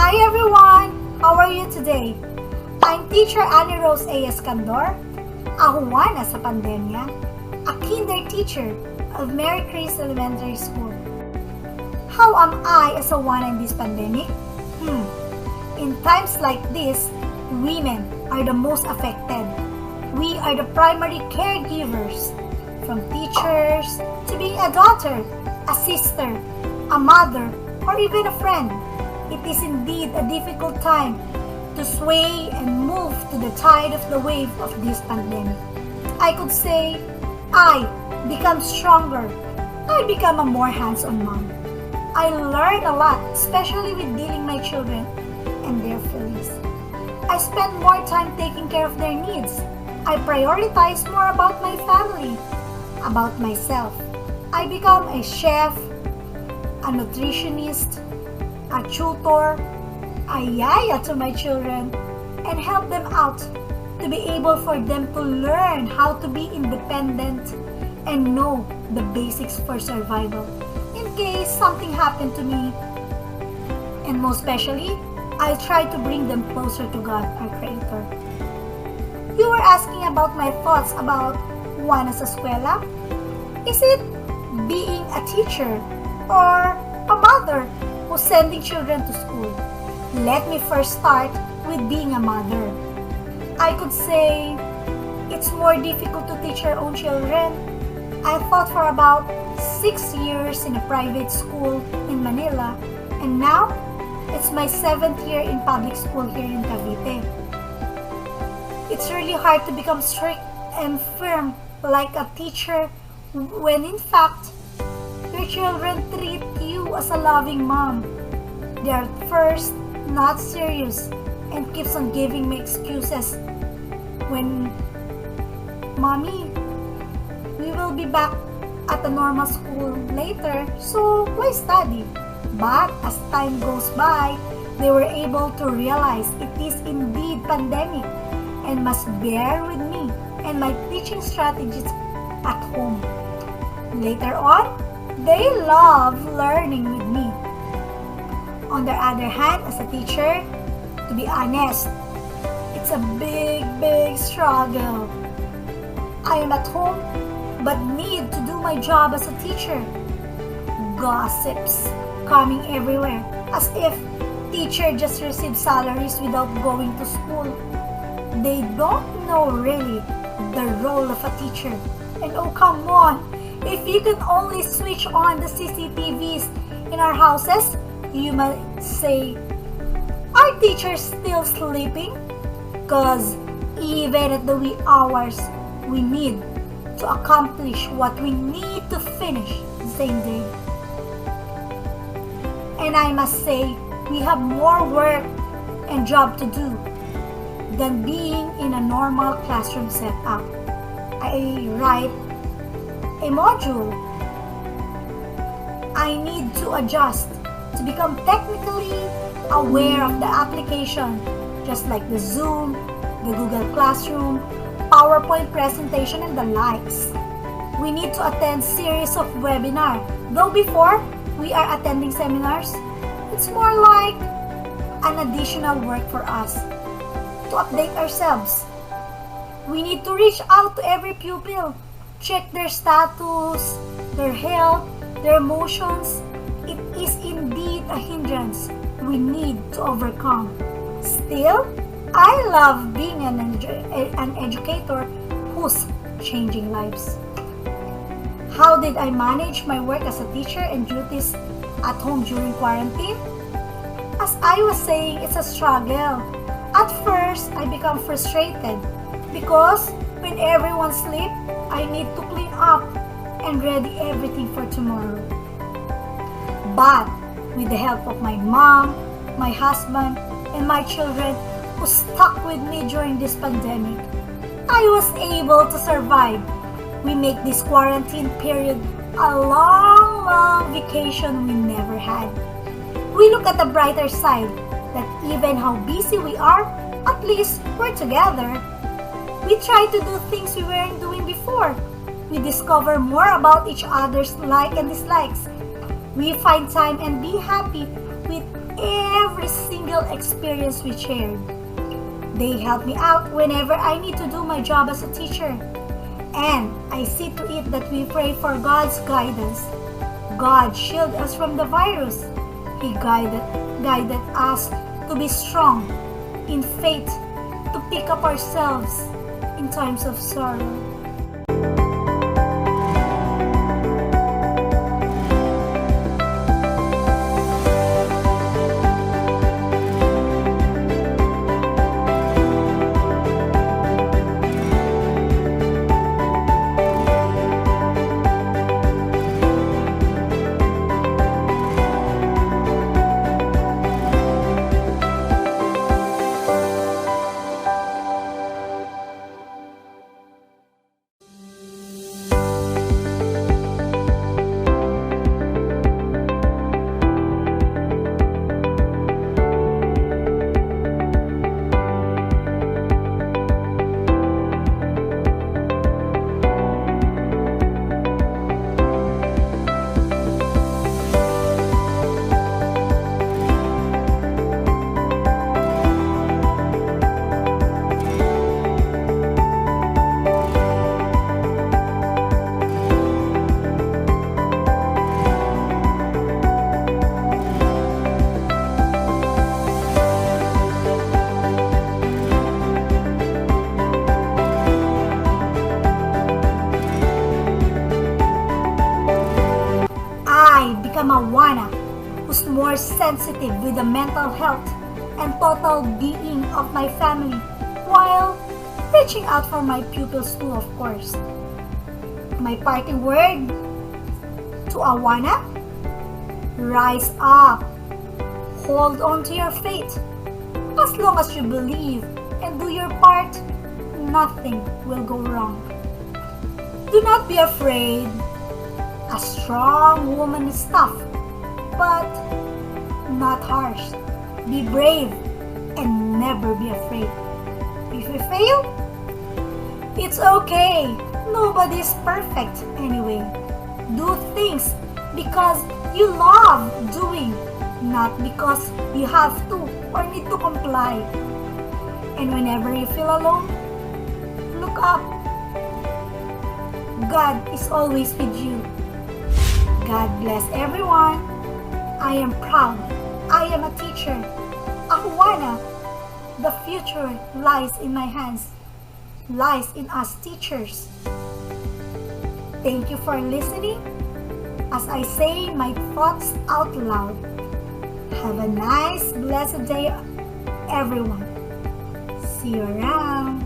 Hi everyone! How are you today? I'm Teacher Antoni-Escandor, a Juana sa Pandemya, a kinder teacher of Mary Chris Elementary School. How am I as a Juana in this pandemic? In times like this, women are the most affected. We are the primary caregivers, from teachers to being a daughter, a sister, a mother, or even a friend. It is indeed a difficult time to sway and move to the tide of the wave of this pandemic. I could say, I become stronger. I become a more hands-on mom. I learn a lot, especially with dealing my children and their feelings. I spend more time taking care of their needs. I prioritize more about my family, about myself. I become a chef, a nutritionist, a tutor, a yaya to my children, and help them out to be able for them to learn how to be independent and know the basics for survival in case something happened to me. And most especially, I try to bring them closer to God, our Creator. You were asking about my thoughts about Juana sa eskwela? Is it being a teacher or a mother who's sending children to school? Let me first start with being a mother. I could say it's more difficult to teach your own children. I taught for about 6 years in a private school in Manila, and now it's my 7th year in public school here in Cavite. It's really hard to become strict and firm like a teacher when in fact your children treat you as a loving mom. They are first not serious and keeps on giving me excuses when, Mommy, we will be back at the normal school later, so why study? But as time goes by, they were able to realize it is indeed pandemic and must bear with me and my teaching strategies at home. Later on, they love learning with me. On the other hand, as a teacher, to be honest, it's a big struggle. I am at home but need to do my job as a teacher. Gossips coming everywhere as if teacher just received salaries without going to school. They don't know really the role of a teacher. And oh come on, if you can only switch on the CCTVs in our houses, you might say, are teachers still sleeping? Cause even at the wee hours, we need to accomplish what we need to finish the same day. And I must say, we have more work and job to do than being in a normal classroom setup. I write a module. I need to adjust to become technically aware of the application, just like the Zoom, the Google Classroom, PowerPoint presentation, and the likes. We need to attend series of webinar. Though before we are attending seminars, it's more like an additional work for us to update ourselves. We need to reach out to every pupil, check their status, their health, their emotions. It is indeed a hindrance we need to overcome. Still, I love being an educator who's changing lives. How did I manage my work as a teacher and duties at home during quarantine? As I was saying, it's a struggle. At first, I become frustrated because when everyone sleeps, I need to clean up and ready everything for tomorrow. But with the help of my mom, my husband, and my children who stuck with me during this pandemic, I was able to survive. We make this quarantine period a long vacation we never had. We look at the brighter side that even how busy we are, at least we're together. We try to do things we weren't doing before. We discover more about each other's likes and dislikes. We find time and be happy with every single experience we shared. They help me out whenever I need to do my job as a teacher. And I see to it that we pray for God's guidance. God shield us from the virus. He guided us to be strong in faith, to pick up ourselves in times of sorrow. A Juana who's more sensitive with the mental health and total being of my family while reaching out for my pupils too, of course. My parting word to Juana: rise up, hold on to your faith. As long as you believe and do your part, nothing will go wrong. Do not be afraid. A strong woman is tough, but not harsh. Be brave and never be afraid. If you fail, it's okay. Nobody is perfect anyway. Do things because you love doing, not because you have to or need to comply. And whenever you feel alone, look up. God is always with you. God bless everyone. I am proud. I am a teacher. A Juana. The future lies in my hands. Lies in us teachers. Thank you for listening as I say my thoughts out loud. Have a nice, blessed day, everyone. See you around.